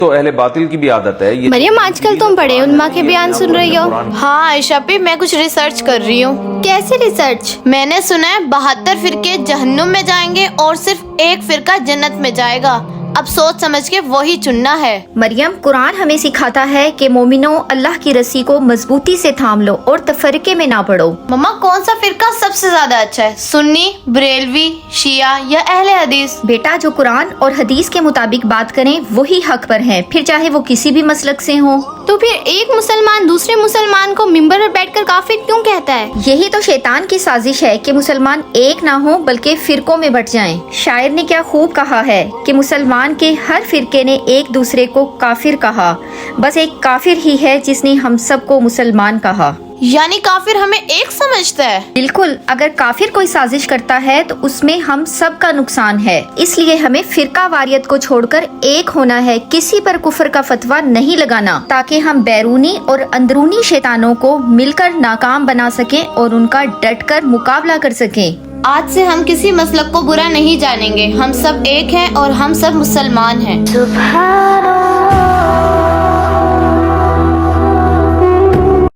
تو اہل باطل کی بھی عادت ہے یہ۔ مریم آج کل تم بڑے علماء کے بیان سن رہی ہو؟ ہاں عائشہ پی، میں کچھ ریسرچ کر رہی ہوں۔ کیسی ریسرچ؟ میں نے سنا ہے 72 فرقے جہنم میں جائیں گے اور صرف ایک فرقہ جنت میں جائے گا۔ اب سوچ سمجھ کے وہی چننا ہے۔ مریم، قرآن ہمیں سکھاتا ہے کہ مومنوں اللہ کی رسی کو مضبوطی سے تھام لو اور تفرقے میں نہ پڑو۔ مما کون سا فرقہ سب سے زیادہ اچھا ہے، سنی، بریلوی، شیعہ یا اہل حدیث؟ بیٹا، جو قرآن اور حدیث کے مطابق بات کریں وہی حق پر ہیں، پھر چاہے وہ کسی بھی مسلک سے ہوں۔ تو پھر ایک مسلمان دوسرے مسلمان کو ممبر پر بیٹھ کر کافر کیوں کہتا ہے؟ یہی تو شیطان کی سازش ہے کہ مسلمان ایک نہ ہوں بلکہ فرقوں میں بٹ جائیں۔ شاعر نے کیا خوب کہا ہے کہ مسلمان کے ہر فرقے نے ایک دوسرے کو کافر کہا، بس ایک کافر ہی ہے جس نے ہم سب کو مسلمان کہا۔ یعنی کافر ہمیں ایک سمجھتا ہے؟ بالکل، اگر کافر کوئی سازش کرتا ہے تو اس میں ہم سب کا نقصان ہے، اس لیے ہمیں فرقہ واریت کو چھوڑ کر ایک ہونا ہے، کسی پر کفر کا فتویٰ نہیں لگانا، تاکہ ہم بیرونی اور اندرونی شیطانوں کو مل کر ناکام بنا سکیں اور ان کا ڈٹ کر مقابلہ کر سکیں۔ آج سے ہم کسی مسلک کو برا نہیں جانیں گے، ہم سب ایک ہیں اور ہم سب مسلمان ہیں۔ سبحان